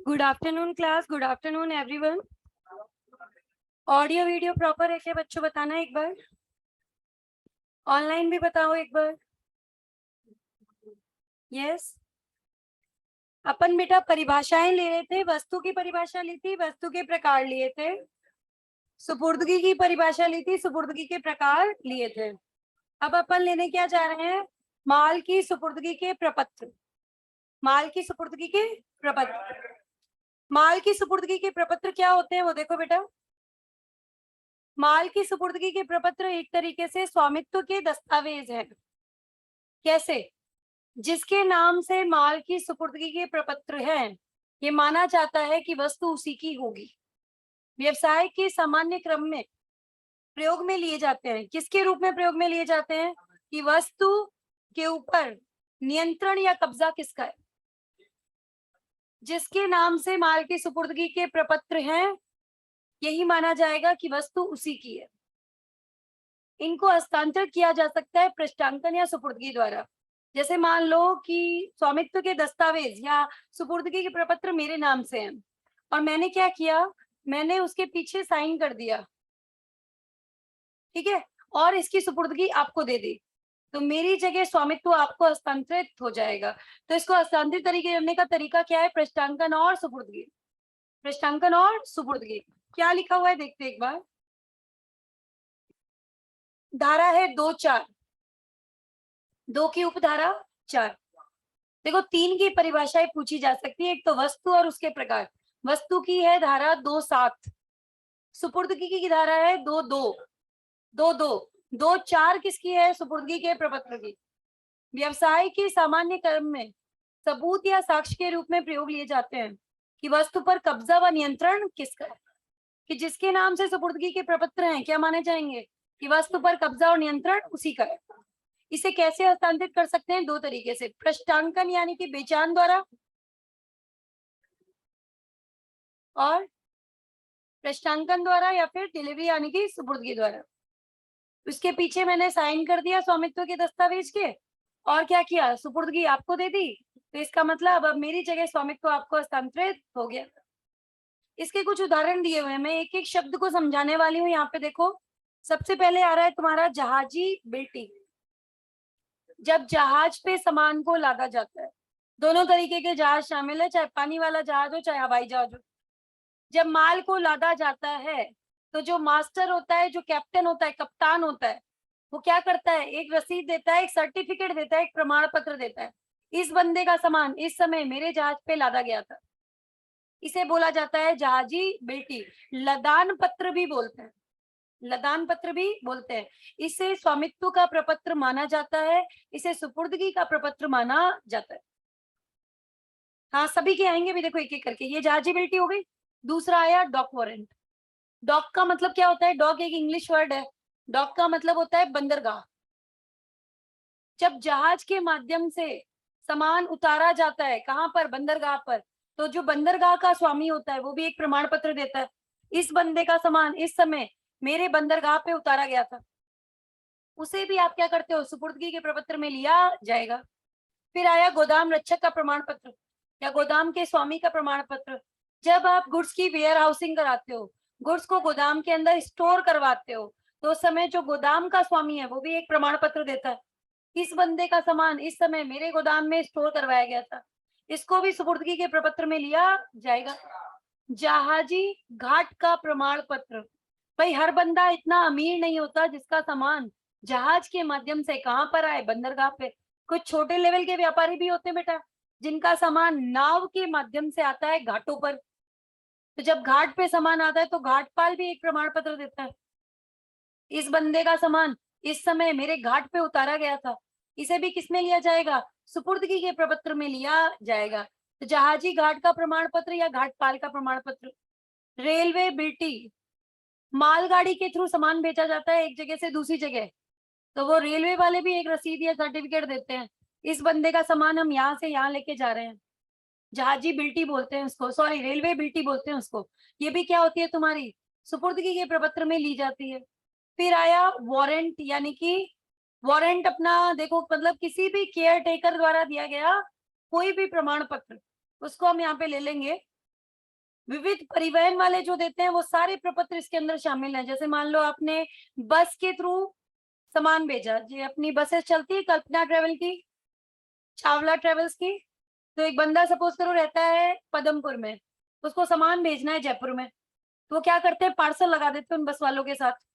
Good afternoon class, good afternoon everyone. Audio video proper है क्या बच्चों? बताना एक बार। ऑनलाइन भी बताओ एक बार। यस। अपन बेटा परिभाषाएं ले रहे थे। वस्तु की परिभाषा ली थी, वस्तु के प्रकार लिए थे। सुपुर्दगी की परिभाषा ली थी, सुपुर्दगी के प्रकार लिए थे। अब अपन लेने क्या जा रहे हैं? माल की सुपुर्दगी के प्रपत्र। माल की सुपुर्दगी के प्रपत्र। माल की सुपुर्दगी के प्रपत्र क्या होते हैं वो देखो बेटा। माल की सुपुर्दगी के प्रपत्र एक तरीके से स्वामित्व के दस्तावेज है। कैसे? जिसके नाम से माल की सुपुर्दगी के प्रपत्र है, ये माना जाता है कि वस्तु उसी की होगी। व्यवसाय के सामान्य क्रम में प्रयोग में लिए जाते हैं। किसके रूप में प्रयोग में लिए जाते हैं? कि वस्तु के ऊपर नियंत्रण या कब्जा किसका है। जिसके नाम से माल की सुपुर्दगी के प्रपत्र हैं, यही माना जाएगा कि वस्तु उसी की है। इनको हस्तांतरित किया जा सकता है पृष्ठांकन या सुपुर्दगी द्वारा। जैसे मान लो कि स्वामित्व के दस्तावेज या सुपुर्दगी के प्रपत्र मेरे नाम से हैं और मैंने क्या किया, मैंने उसके पीछे साइन कर दिया, ठीक है, और इसकी सुपुर्दगी आपको दे दी, तो मेरी जगह स्वामित्व आपको हस्तांतरित हो जाएगा। तो इसको हस्तांतरित तरीके करने का तरीका क्या है? पृष्ठांकन और सुपुर्दगी। पृष्ठांकन और सुपुर्दगी क्या लिखा हुआ है देखते एक बार। धारा है 2(4), 2 की उपधारा 4। देखो 3 की परिभाषाएं पूछी जा सकती है। एक तो वस्तु और उसके प्रकार। वस्तु की है धारा 2(7), सुपुर्दगी की धारा है 2(2), 2(4) किसकी है? सुपुर्दगी के प्रपत्र की। व्यवसाय के सामान्य क्रम में सबूत या साक्ष्य के रूप में प्रयोग लिए जाते हैं कि वस्तु पर कब्जा व नियंत्रण किसका है। कि जिसके नाम से सुपुर्दगी के प्रपत्र हैं, क्या माने जाएंगे? कि वस्तु पर कब्जा और नियंत्रण उसी का है। इसे कैसे हस्तांतरित कर सकते हैं? 2 तरीके से, पृष्ठांकन यानी कि बेचान द्वारा और पृष्ठांकन द्वारा या फिर डिलीवरी यानी कि सुपुर्दगी द्वारा। उसके पीछे मैंने साइन कर दिया स्वामित्व के दस्तावेज के और क्या किया? सुपुर्दगी आपको दे दी। तो इसका मतलब अब मेरी जगह स्वामित्व आपको हस्तांतरित हो गया। इसके कुछ उदाहरण दिए हुए हैं, मैं एक एक शब्द को समझाने वाली हूँ। यहाँ पे देखो, सबसे पहले आ रहा है तुम्हारा जहाजी बिल्टी। जब जहाज पे सामान को लादा जाता है, दोनों तरीके के जहाज शामिल है, चाहे पानी वाला जहाज हो चाहे हवाई जहाज हो। जब माल को लादा जाता है तो जो मास्टर होता है, जो कैप्टन होता है, कप्तान होता है, वो क्या करता है? एक रसीद देता है, एक सर्टिफिकेट देता है, एक प्रमाण पत्र देता है। इस बंदे का सामान इस समय मेरे जहाज पे लादा गया था। इसे बोला जाता है जहाजी बिल्टी। लदान पत्र भी बोलते हैं, लदान पत्र भी बोलते हैं। इसे स्वामित्व का प्रपत्र माना जाता है, इसे सुपुर्दगी का प्रपत्र माना जाता है। हाँ, सभी के आएंगे भी, देखो एक एक करके। ये जहाजिबिलिटी हो गई। दूसरा आया डॉक वारंट। डॉक का मतलब क्या होता है? डॉक एक इंग्लिश वर्ड है। डॉक का मतलब होता है बंदरगाह। जब जहाज के माध्यम से सामान उतारा जाता है, कहाँ पर? बंदरगाह पर। तो जो बंदरगाह का स्वामी होता है वो भी एक प्रमाण पत्र देता है, इस बंदे का सामान इस समय मेरे बंदरगाह पे उतारा गया था। उसे भी आप क्या करते हो? सुपुर्दगी के प्रपत्र में लिया जाएगा। फिर आया गोदाम रक्षक का प्रमाण पत्र या गोदाम के स्वामी का प्रमाण पत्र। जब आप गुड्स की वेयर हाउसिंग कराते हो, गुड्स को गोदाम के अंदर स्टोर करवाते हो, तो उस समय जो गोदाम का स्वामी है वो भी एक प्रमाण पत्र देता है, इस बंदे का सामान इस समय मेरे गोदाम में स्टोर करवाया गया था। इसको भी सुपुर्दगी के प्रपत्र में लिया जाएगा। जहाजी घाट का प्रमाण पत्र। भाई हर बंदा इतना अमीर नहीं होता जिसका सामान जहाज के माध्यम से कहां पर आए? बंदरगाह पे। कुछ छोटे लेवल के व्यापारी भी होते हैं बेटा, जिनका सामान नाव के माध्यम से आता है घाटों पर। तो जब घाट पे सामान आता है तो घाटपाल भी एक प्रमाण पत्र देता है, इस बंदे का सामान इस समय मेरे घाट पे उतारा गया था। इसे भी किसमें लिया जाएगा? सुपुर्दगी के प्रपत्र में लिया जाएगा। तो जहाजी घाट का प्रमाण पत्र या घाटपाल का प्रमाण पत्र। रेलवे बिल्टी। मालगाड़ी के थ्रू सामान भेजा जाता है एक जगह से दूसरी जगह, तो वो रेलवे वाले भी एक रसीद या सर्टिफिकेट देते हैं, इस बंदे का सामान हम यहाँ से यहाँ लेके जा रहे हैं। जहाजी बिल्टी बोलते हैं उसको, सॉरी रेलवे बिल्टी बोलते हैं उसको। ये भी क्या होती है? तुम्हारी सुपुर्दगी के प्रपत्र में ली जाती है। फिर आया वारंट, यानी कि वारंट अपना देखो, मतलब किसी भी केयर टेकर द्वारा दिया गया कोई भी प्रमाण पत्र, उसको हम यहाँ पे ले लेंगे। विविध परिवहन वाले जो देते हैं वो सारे प्रपत्र इसके अंदर शामिल हैं। जैसे मान लो आपने बस के थ्रू सामान भेजा, जी अपनी बसेस चलती है, कल्पना ट्रेवल की, चावला ट्रेवल्स की। तो एक बंदा सपोज करो रहता है पदमपुर में, उसको सामान भेजना है जयपुर में, तो वो क्या करते हैं, पार्सल लगा देते हैं उन बस वालों के साथ।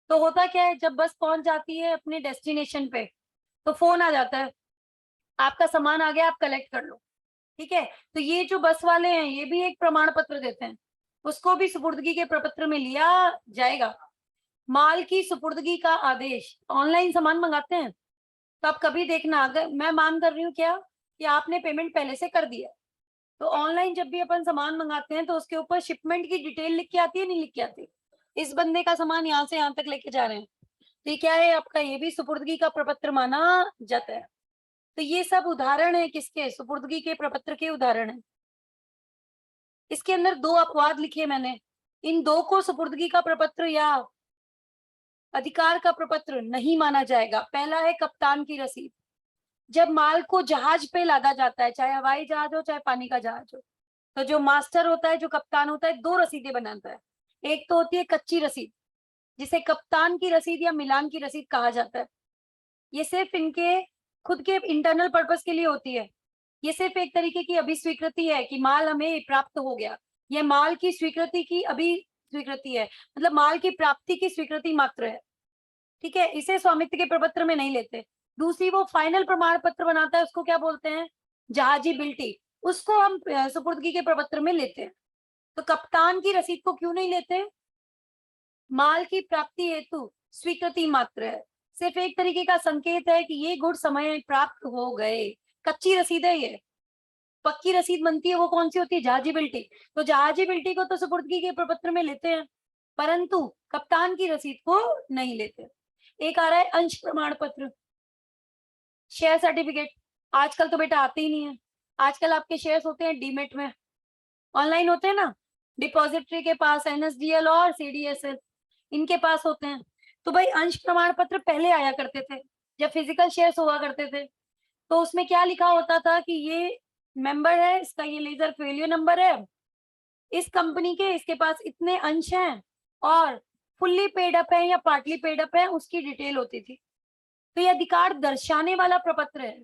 तो होता क्या है, जब बस पहुंच जाती है अपने डेस्टिनेशन पे तो फोन आ जाता है, आपका सामान आ गया, आप कलेक्ट कर लो। ठीक है, तो ये जो बस वाले हैं ये भी एक प्रमाण पत्र देते हैं, उसको भी सुपुर्दगी के प्रपत्र में लिया जाएगा। माल की सुपुर्दगी का आदेश, ऑनलाइन सामान मंगाते हैं तो आप कभी देखना, अगर मैं मान कर रही हूँ क्या कि आपने पेमेंट पहले से कर दिया, तो ऑनलाइन जब भी अपन सामान मंगाते हैं तो उसके ऊपर शिपमेंट की डिटेल लिख के आती है, नहीं लिख के आती, इस बंदे का सामान यहाँ से यहाँ तक लेके जा रहे हैं, तो ये क्या है आपका, ये भी सुपुर्दगी का प्रपत्र माना जाता है। तो ये सब उदाहरण है किसके, सुपुर्दगी के प्रपत्र के उदाहरण है। इसके अंदर दो अपवाद लिखे मैंने, इन दो को सुपुर्दगी का प्रपत्र या अधिकार का प्रपत्र नहीं माना जाएगा। पहला है कप्तान की रसीद, जब माल को जहाज पे लादा जाता है, चाहे हवाई जहाज हो चाहे पानी का जहाज हो, तो जो मास्टर होता है, जो कप्तान होता है, दो रसीदें बनाता है। एक तो होती है कच्ची रसीद, जिसे कप्तान की रसीद या मिलान की रसीद कहा जाता है। ये सिर्फ इनके खुद के इंटरनल पर्पस के लिए होती है। ये सिर्फ एक तरीके की अभिस्वीकृति है कि माल हमें प्राप्त हो गया, यह माल की स्वीकृति की अभिस्वीकृति है, मतलब माल की प्राप्ति की स्वीकृति मात्र है। ठीक है, इसे स्वामित्व के प्रपत्र में नहीं लेते। दूसरी वो फाइनल प्रमाण पत्र बनाता है, उसको क्या बोलते हैं, जहाजी बिल्टी, उसको हम सुपुर्दगी के प्रपत्र में लेते हैं। तो कप्तान की रसीद को क्यों नहीं लेते, माल की प्राप्ति हेतु स्वीकृति मात्र है, सिर्फ एक तरीके का संकेत है कि ये गुण समय प्राप्त हो गए। कच्ची रसीद है ये, पक्की रसीद बनती है वो कौन सी होती है, जहाजी बिल्टी। तो जहाजी बिल्टी को तो सुपुर्दगी के प्रपत्र में लेते हैं, परंतु कप्तान की रसीद को नहीं लेते। एक आ रहा है अंश प्रमाण पत्र, शेयर सर्टिफिकेट। आजकल तो बेटा आते ही नहीं है, आजकल आपके शेयर्स होते हैं डीमेट में, ऑनलाइन होते हैं ना, डिपॉजिटरी के पास, एनएसडीएल और सीडीएसएल इनके पास होते हैं। तो भाई अंश प्रमाण पत्र पहले आया करते थे जब फिजिकल शेयर्स हुआ करते थे, तो उसमें क्या लिखा होता था कि ये मेंबर है, इसका ये लेजर फेलियर नंबर है, इस कंपनी के इसके पास इतने अंश हैं और फुल्ली पेड अप है या पार्टली पेड अप है, उसकी डिटेल होती थी। तो ये अधिकार दर्शाने वाला प्रपत्र है,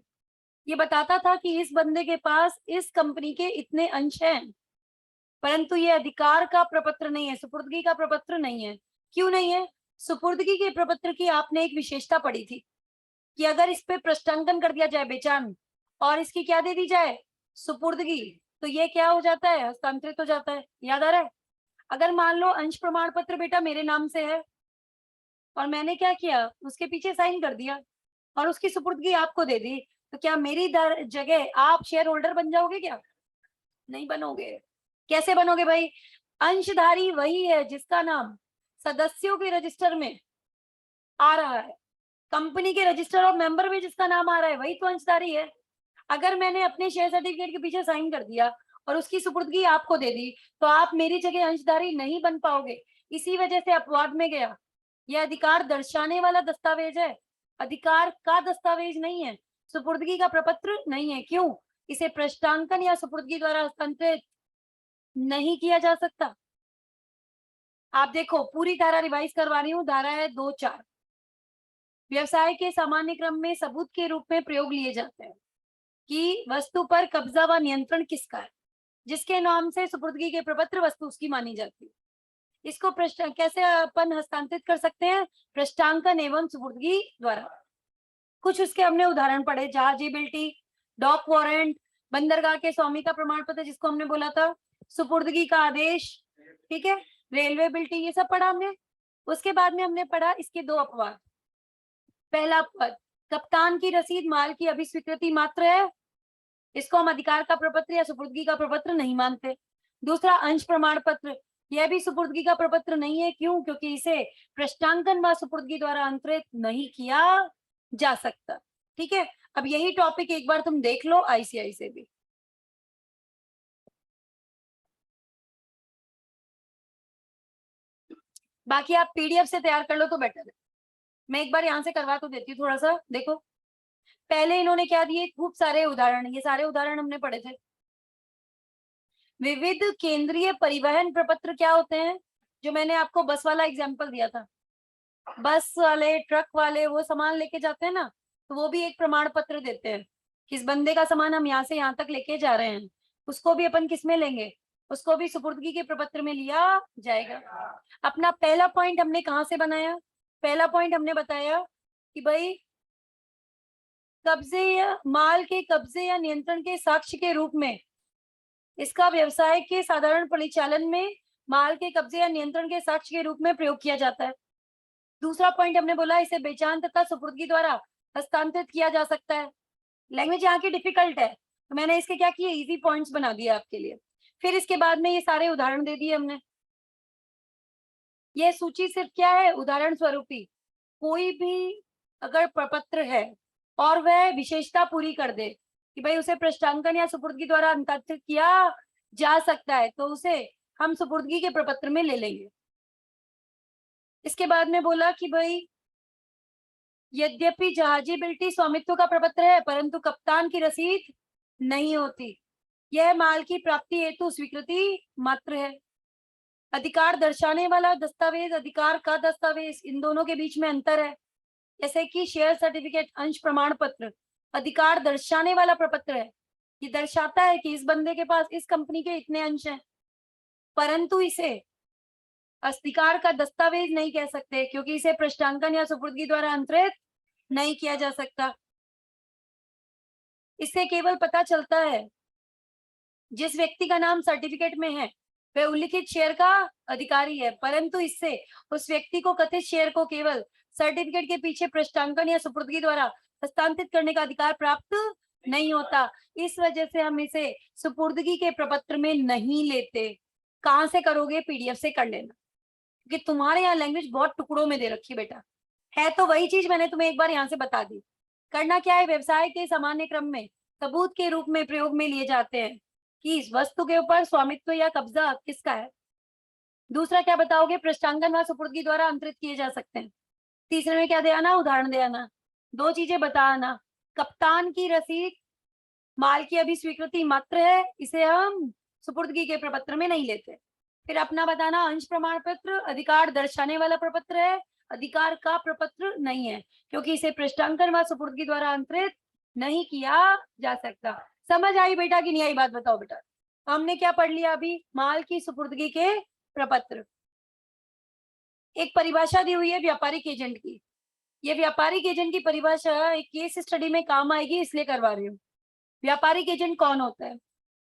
ये बताता था कि इस बंदे के पास इस कंपनी के इतने अंश हैं, परंतु ये अधिकार का प्रपत्र नहीं है, सुपुर्दगी का प्रपत्र नहीं है। क्यों नहीं है, सुपुर्दगी के प्रपत्र की आपने एक विशेषता पढ़ी थी कि अगर इस पे प्रश्नांकन कर दिया जाए बेचान और इसकी क्या दे दी जाए, सुपुर्दगी, तो ये क्या हो जाता है, हस्तांतरित हो जाता है। याद आ रहा है, अगर मान लो अंश प्रमाण पत्र बेटा मेरे नाम से है और मैंने क्या किया, उसके पीछे साइन कर दिया और उसकी सुपुर्दगी आपको दे दी, तो क्या मेरी जगह आप शेयर होल्डर बन जाओगे क्या, नहीं बनोगे। कैसे बनोगे भाई, अंशधारी वही है जिसका नाम सदस्यों के रजिस्टर में आ रहा है, कंपनी के रजिस्टर ऑफ मेंबर में जिसका नाम आ रहा है वही तो अंशधारी है। अगर मैंने अपने शेयर सर्टिफिकेट के पीछे साइन कर दिया और उसकी सुपुर्दगी आपको दे दी, तो आप मेरी जगह अंशधारी नहीं बन पाओगे। इसी वजह से अपवाद में गया। यह अधिकार दर्शाने वाला दस्तावेज है, अधिकार का दस्तावेज नहीं है, सुपुर्दगी का प्रपत्र नहीं है। क्यों, इसे पृष्ठांकन या सुपुर्दगी द्वारा हस्तांतरित नहीं किया जा सकता। आप देखो पूरी धारा रिवाइज करवा रही हूँ, धारा है 2(4), व्यवसाय के सामान्य क्रम में सबूत के रूप में प्रयोग लिए जाते हैं कि वस्तु पर कब्जा व नियंत्रण किसका है, जिसके नाम से सुपुर्दगी के प्रपत्र वस्तु उसकी मानी जाती है। इसको कैसे अपन हस्तांतरित कर सकते हैं, पृष्ठांकन एवं सुपुर्दगी द्वारा। कुछ उसके हमने उदाहरण पढ़े, जहाजीबिलिटी, डॉक वारंट, बंदरगाह के स्वामी का प्रमाण पत्र जिसको हमने बोला था, सुपुर्दगी का आदेश, ठीक है, रेलवे बिल्टी, ये सब पढ़ा हमने। उसके बाद में हमने पढ़ा इसके दो अपवाद। पहला अपवाद, कप्तान की रसीद माल की अभिस्वीकृति मात्र है, इसको हम अधिकार का प्रपत्र या सुपुर्दगी का प्रपत्र नहीं मानते। दूसरा अंश प्रमाण पत्र, यह भी सुपुर्दगी का प्रपत्र नहीं है। क्यों, क्योंकि इसे पृष्ठांकन व सुपुर्दगी द्वारा अंतरित नहीं किया जा सकता। ठीक है, अब यही टॉपिक एक बार तुम देख लो आईसीआई से भी। बाकी आप पीडीएफ से तैयार कर लो तो बेटर है, मैं एक बार यहाँ से करवा तो देती हूँ थोड़ा सा। देखो पहले इन्होंने क्या दिए, खूब सारे उदाहरण, ये सारे उदाहरण हमने पढ़े थे। विविध केंद्रीय परिवहन प्रपत्र क्या होते हैं? जो मैंने आपको बस वाला एग्जाम्पल दिया था, बस वाले, ट्रक वाले वो सामान लेके जाते हैं ना, तो वो भी एक प्रमाण पत्र देते हैं कि इस बंदे का सामान हम यहाँ से यहाँ तक लेके जा रहे हैं। उसको भी अपन किस में लेंगे? उसको भी सुपुर्दगी के प्रपत्र में लिया जाएगा। अपना पहला पॉइंट हमने कहाँ से बनाया? पहला पॉइंट हमने बताया कि भाई कब्जे या माल के कब्जे या नियंत्रण के साक्ष्य के रूप में इसका व्यवसाय के साधारण परिचालन में माल के कब्जे या नियंत्रण के साक्ष्य के रूप में प्रयोग किया जाता है। दूसरा पॉइंट हमने बोला इसे बेचान तथा सुपुर्दगी द्वारा हस्तांतरित किया जा सकता है। लैंग्वेज यहाँ की डिफिकल्ट है, तो मैंने इसके क्या किए, इजी पॉइंट्स बना दिए आपके लिए। फिर इसके बाद में ये सारे उदाहरण दे दिए हमने। ये सूची सिर्फ क्या है, उदाहरण स्वरूप ही। कोई भी अगर प्रपत्र है और वह विशेषता पूरी कर दे कि भाई उसे पृष्ठांकन या सुपुर्दगी द्वारा हस्तांतरित किया जा सकता है, तो उसे हम सुपुर्दगी के प्रपत्र में ले लेंगे। इसके बाद में बोला कि भाई यद्यपि जहाजी बिल्टी स्वामित्व का प्रपत्र है, परंतु कप्तान की रसीद नहीं होती। यह माल की प्राप्ति हेतु स्वीकृति मात्र है। अधिकार दर्शाने वाला दस्तावेज, अधिकार का दस्तावेज, इन दोनों के बीच में अंतर है। जैसे कि शेयर सर्टिफिकेट, अंश प्रमाण पत्र अधिकार दर्शाने वाला प्रपत्र है, ये दर्शाता है कि इस बंदे के पास इस कंपनी के इतने अंश हैं, परंतु इसे अधिकार का दस्तावेज नहीं कह सकते क्योंकि इसे पृष्ठांकन या सुपुर्दगी द्वारा अंतरित नहीं किया जा सकता। इससे केवल पता चलता है जिस व्यक्ति का नाम सर्टिफिकेट में है वह उल्लिखित शेयर का अधिकारी है, परंतु इससे उस व्यक्ति को कथित शेयर को केवल सर्टिफिकेट के पीछे पृष्ठांकन या सुपुर्दगी द्वारा हस्तांतरित करने का अधिकार प्राप्त नहीं होता। इस वजह से हम इसे सुपुर्दगी के प्रपत्र में नहीं लेते। कहाँ से करोगे? पीडीएफ से कर लेना, क्योंकि तुम्हारे यहाँ लैंग्वेज बहुत टुकड़ों में दे रखी बेटा है। तो वही चीज मैंने तुम्हें एक बार यहाँ से बता दी। करना क्या है, व्यवसाय के सामान्य क्रम में सबूत के रूप में प्रयोग में लिए जाते हैं कि इस वस्तु के ऊपर स्वामित्व या कब्जा किसका है। दूसरा क्या बताओगे? पृष्ठांकन व सुपुर्दगी द्वारा अंतरित किए जा सकते हैं। तीसरे में क्या दे आना? उदाहरण दे आना। दो चीजें बता आना। कप्तान की रसीद माल की अभी स्वीकृति मात्र है, इसे हम सुपुर्दगी के प्रपत्र में नहीं लेते। फिर अपना बताना अंश प्रमाण पत्र अधिकार दर्शाने वाला प्रपत्र है, अधिकार का प्रपत्र नहीं है क्योंकि इसे पृष्ठांकन व सुपुर्दगी द्वारा अंतरित नहीं किया जा सकता। समझ आई बेटा कि नहीं आई? बात बताओ बेटा। हमने क्या पढ़ लिया अभी? माल की सुपुर्दगी के प्रपत्र। एक परिभाषा दी हुई है व्यापारिक एजेंट की। ये व्यापारिक एजेंट की परिभाषा एक केस स्टडी में काम आएगी, इसलिए करवा रही हूँ। व्यापारिक एजेंट कौन होता है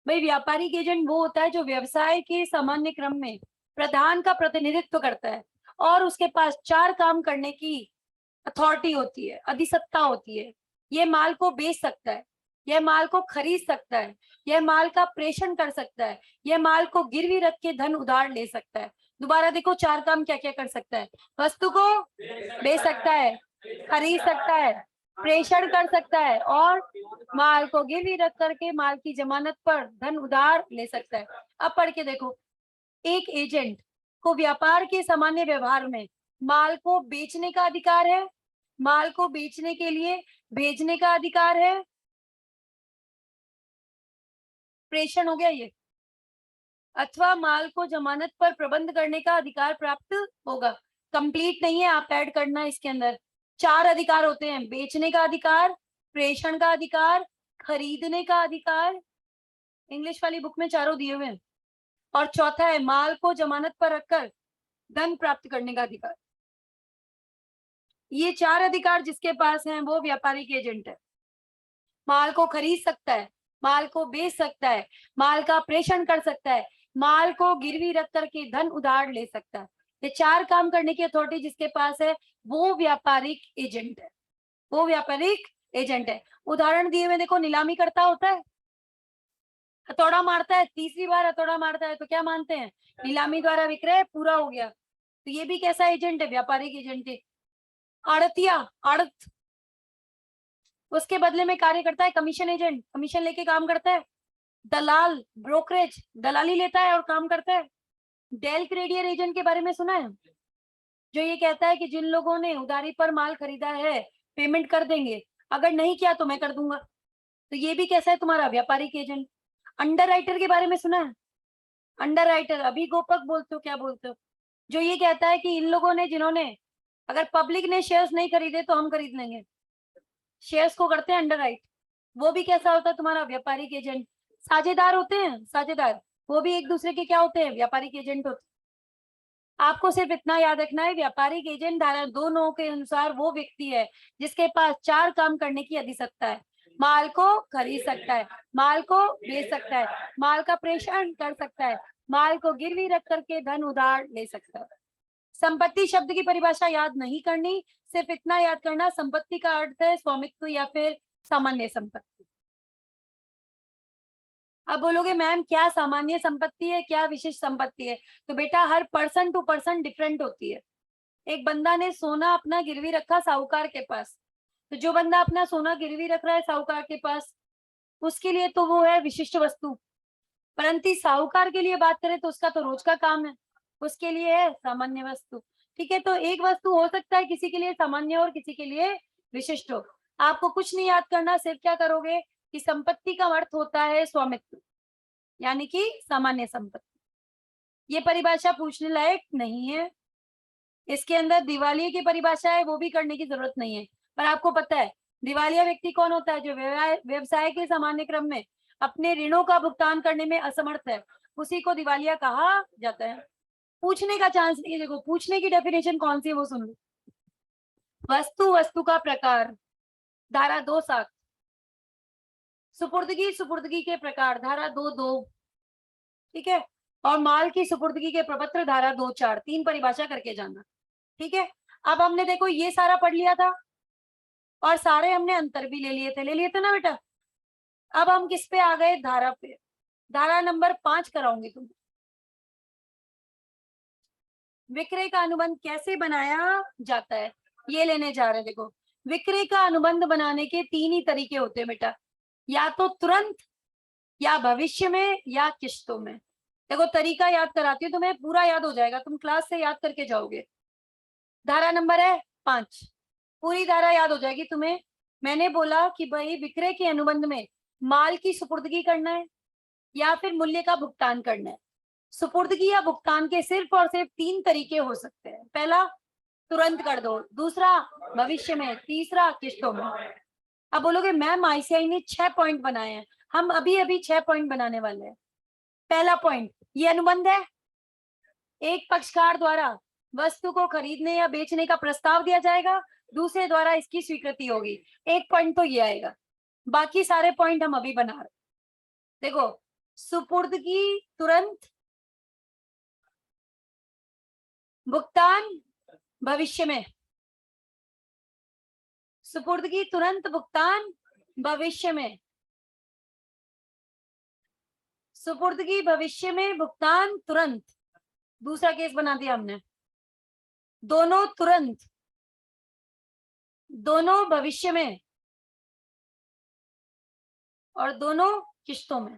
भाई? व्यापारिक एजेंट वो होता है जो व्यवसाय के सामान्य क्रम में प्रधान का प्रतिनिधित्व करता है और उसके पास 4 काम करने की अथॉरिटी होती है, अधिसत्ता होती है। ये माल को बेच सकता है, यह माल को खरीद सकता है, यह माल का प्रेषण कर सकता है, यह माल को गिरवी रख के धन उधार ले सकता है। दोबारा देखो 4 काम क्या क्या कर सकता है। वस्तु को बेच सकता है, खरीद सकता है, प्रेषण कर सकता है और माल को गिरवी रख करके माल की जमानत पर धन उधार ले सकता है। अब पढ़ के देखो, एक एजेंट को व्यापार के सामान्य व्यवहार में माल को बेचने का अधिकार है, माल को बेचने के लिए भेजने का अधिकार है, प्रेषण हो गया ये, अथवा माल को जमानत पर प्रबंध करने का अधिकार प्राप्त होगा। कंप्लीट नहीं है, आप ऐड करना इसके अंदर। 4 अधिकार होते हैं, बेचने का अधिकार, प्रेषण का अधिकार, खरीदने का अधिकार, इंग्लिश वाली बुक में चारों दिए हुए हैं, और चौथा है माल को जमानत पर रखकर धन प्राप्त करने का अधिकार। ये 4 अधिकार जिसके पास हैं वो व्यापारिक एजेंट है। माल को खरीद सकता है, माल को बेच सकता है, माल का प्रेषण कर सकता है, माल को गिरवी रख करके धन उधार ले सकता है। ये 4 काम करने की अथॉरिटी जिसके पास है वो व्यापारिक एजेंट है, वो व्यापारिक एजेंट है। उदाहरण दिए हुए देखो, नीलामी करता होता है, हथौड़ा मारता है, तीसरी बार हथौड़ा मारता है तो क्या मानते हैं? नीलामी द्वारा विक्रय पूरा हो गया। तो ये भी कैसा एजेंट है? व्यापारिक एजेंट है। आड़तिया, आड़त, उसके बदले में कार्य करता है कमीशन एजेंट, कमीशन लेके काम करता है। दलाल, ब्रोकरेज, दलाली लेता है और काम करता है। डेल क्रेडियर एजेंट के बारे में सुना है? जो ये कहता है कि जिन लोगों ने उधारी पर माल खरीदा है पेमेंट कर देंगे, अगर नहीं किया तो मैं कर दूंगा। तो ये भी कैसा है? तुम्हारा व्यापारिक एजेंट। अंडर राइटर के बारे में सुना है? अंडर राइटर, अभी गोपक बोलते हो, क्या बोलते हो, जो ये कहता है कि इन लोगों ने, जिन्होंने, अगर पब्लिक ने शेयर्स नहीं खरीदे तो हम खरीद लेंगे, शेयर्स को करते हैं अंडर राइट। वो भी कैसा होता है तुम्हारा व्यापारिक एजेंट, साझेदार होते हैं, साझेदार, वो भी एक दूसरे के क्या होते हैं, व्यापारिक एजेंट होते हैं। आपको सिर्फ इतना याद रखना है, व्यापारिक एजेंट धारा 2(9) के अनुसार वो व्यक्ति है जिसके पास 4 काम करने की अधिसत्ता है। माल को खरीद सकता है, माल को बेच सकता है, माल का प्रेषण कर सकता है, माल को गिरवी रख करके धन उधार ले सकता है। संपत्ति शब्द की परिभाषा याद नहीं करनी, सिर्फ इतना याद करना, संपत्ति का अर्थ है स्वामित्व या फिर सामान्य संपत्ति। अब बोलोगे मैम क्या सामान्य संपत्ति है, क्या विशिष्ट संपत्ति है, तो बेटा हर पर्सन टू पर्सन डिफरेंट होती है। एक बंदा ने सोना अपना गिरवी रखा साहूकार के पास, तो जो बंदा अपना सोना गिरवी रख रहा है साहूकार के पास, उसके लिए तो वो है विशिष्ट वस्तु, परंतु साहूकार के लिए बात करें तो उसका तो रोज का काम है, उसके लिए है सामान्य वस्तु। ठीक है, तो एक वस्तु हो सकता है किसी के लिए सामान्य और किसी के लिए विशिष्ट हो। आपको कुछ नहीं याद करना, सिर्फ क्या करोगे कि संपत्ति का अर्थ होता है स्वामित्व, यानी कि सामान्य संपत्ति। ये परिभाषा पूछने लायक नहीं है, इसके अंदर दिवालिये की परिभाषा है, वो भी करने की जरूरत नहीं है। पर आपको पता है दिवालिया व्यक्ति कौन होता है, जो व्यवसाय के सामान्य क्रम में अपने ऋणों का भुगतान करने में असमर्थ है, उसी को दिवालिया कहा जाता है। पूछने का चांस नहीं है, देखो पूछने की डेफिनेशन कौन सी है वो सुन लो। वस्तु, वस्तु का प्रकार, धारा 2(7)। सुपुर्दगी, सुपुर्दगी के प्रकार, धारा 2(2). ठीक है, और माल की सुपुर्दगी के प्रपत्र, धारा 2(4). 3 परिभाषा करके जाना। ठीक है, अब हमने देखो ये सारा पढ़ लिया था और सारे हमने अंतर भी ले लिए थे ना बेटा। अब हम किस पे आ गए, धारा पे। धारा नंबर 5 कराऊंगी तुम। विक्रय का अनुबंध कैसे बनाया जाता है, ये लेने जा रहे हैं। देखो विक्रय का अनुबंध बनाने के 3 ही तरीके होते हैं बेटा, या तो तुरंत, या भविष्य में, या किश्तों में। देखो तरीका याद कराती हूँ तुम्हें, पूरा याद हो जाएगा, तुम क्लास से याद करके जाओगे। धारा नंबर है 5, पूरी धारा याद हो जाएगी तुम्हें। मैंने बोला कि भाई विक्रय के अनुबंध में माल की सुपुर्दगी करना है या फिर मूल्य का भुगतान करना है। सुपुर्दगी या भुगतान के सिर्फ और सिर्फ 3 तरीके हो सकते हैं। पहला तुरंत कर दो, दूसरा भविष्य में, तीसरा किश्तों में। अब बोलोगे मैम आईसीआई ने 6 पॉइंट बनाए हैं, हम अभी अभी 6 पॉइंट बनाने वाले हैं। पहला पॉइंट, ये अनुबंध है, एक पक्षकार द्वारा वस्तु को खरीदने या बेचने का प्रस्ताव दिया जाएगा, दूसरे द्वारा इसकी स्वीकृति होगी। एक पॉइंट तो ये आएगा, बाकी सारे पॉइंट हम अभी बना रहे। देखो सुपुर्दगी तुरंत, भुगतान भविष्य में, सुपुर्दगी तुरंत, भुगतान भविष्य में, सुपुर्दगी भविष्य में, भुगतान तुरंत। दूसरा केस बना दिया हमने, दोनों तुरंत, दोनों भविष्य में और दोनों किश्तों में।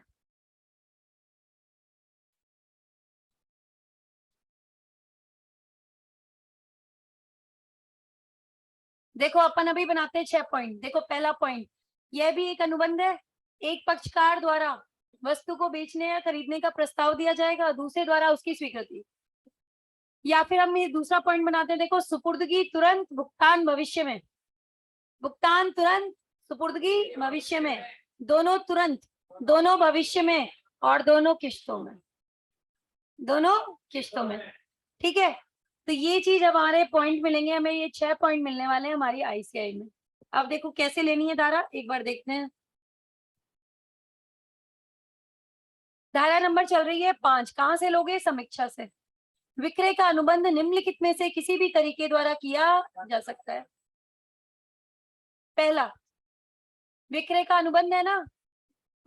देखो अपन अभी बनाते हैं 6 पॉइंट। देखो पहला पॉइंट, यह भी एक अनुबंध है, एक पक्षकार द्वारा वस्तु को बेचने या खरीदने का प्रस्ताव दिया जाएगा, दूसरे द्वारा उसकी स्वीकृति। या फिर हम ये दूसरा पॉइंट बनाते हैं, देखो सुपुर्दगी तुरंत, भुगतान भविष्य में, भुगतान तुरंत, सुपुर्दगी भविष्य में, दोनों तुरंत, दोनों भविष्य में और दोनों किश्तों में, दोनों किश्तों में। ठीक है, तो ये चीज हमारे पॉइंट मिलेंगे, हमें ये 6 पॉइंट मिलने वाले हैं हमारी आईसीआई में। अब देखो कैसे लेनी है धारा, एक बार देखते हैं। धारा नंबर चल रही है 5, कहां से लोगे, समीक्षा से। विक्रय का अनुबंध निम्नलिखित में से किसी भी तरीके द्वारा किया जा सकता है। पहला, विक्रय का अनुबंध है ना,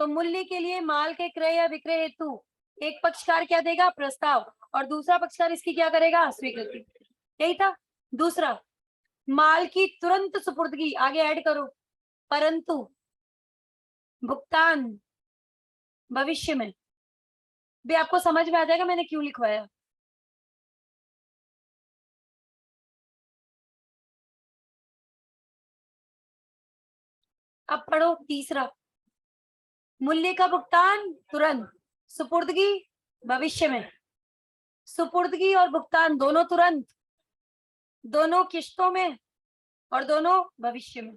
तो मूल्य के लिए माल के क्रय या विक्रय हेतु एक पक्षकार क्या देगा, प्रस्ताव, और दूसरा पक्षकार इसकी क्या करेगा, स्वीकृति। यही था। दूसरा, माल की तुरंत सुपुर्दगी, आगे ऐड करो, परंतु भुगतान भविष्य में। भी आपको समझ में आ जाएगा मैंने क्यों लिखवाया। अब पढ़ो तीसरा, मूल्य का भुगतान तुरंत, सुपुर्दगी भविष्य में, सुपुर्दगी और भुगतान दोनों तुरंत, दोनों किश्तों में और दोनों भविष्य में।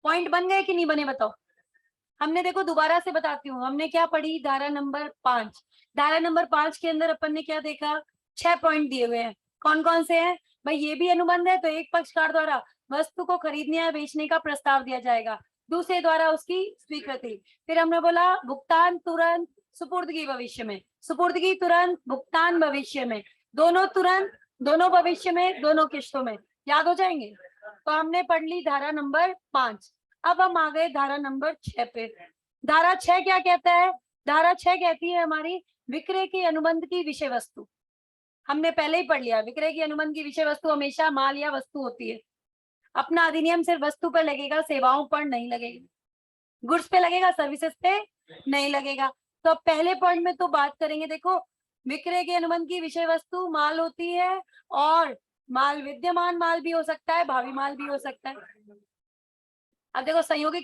पॉइंट बन गए कि नहीं बने बताओ। हमने देखो दोबारा से बताती हूँ, हमने क्या पढ़ी, धारा नंबर 5। धारा नंबर 5 के अंदर अपन ने क्या देखा, 6 पॉइंट दिए हुए हैं। कौन कौन से हैं भाई, ये भी अनुबंध है तो एक पक्षकार द्वारा वस्तु को खरीदने या बेचने का प्रस्ताव दिया जाएगा, दूसरे द्वारा उसकी स्वीकृति। फिर हमने बोला भुगतान तुरंत, सुपुर्दगी भविष्य में, सुपुर्दगी तुरंत, भुगतान भविष्य में, दोनों तुरंत, दोनों भविष्य में, दोनों किश्तों में। याद हो जाएंगे। तो हमने पढ़ ली धारा नंबर 5। अब हम आ गए धारा नंबर 6 पे। धारा 6 क्या कहता है, धारा 6 कहती है हमारी विक्रय के अनुबंध की विषय वस्तु। हमने पहले ही पढ़ लिया, विक्रय की अनुबंध की विषय वस्तु हमेशा माल या वस्तु होती है। अपना अधिनियम सिर्फ वस्तु पर लगेगा, सेवाओं पर नहीं लगेगा। गुड्स पे लगेगा, सर्विसेज पे नहीं लगेगा। तो अब पहले पॉइंट में तो बात करेंगे, देखो विक्रय के अनुबंध की विषय वस्तु माल होती है, और माल विद्यमान माल भी हो सकता है, भावी माल भी हो सकता है। अब देखो संयोगिक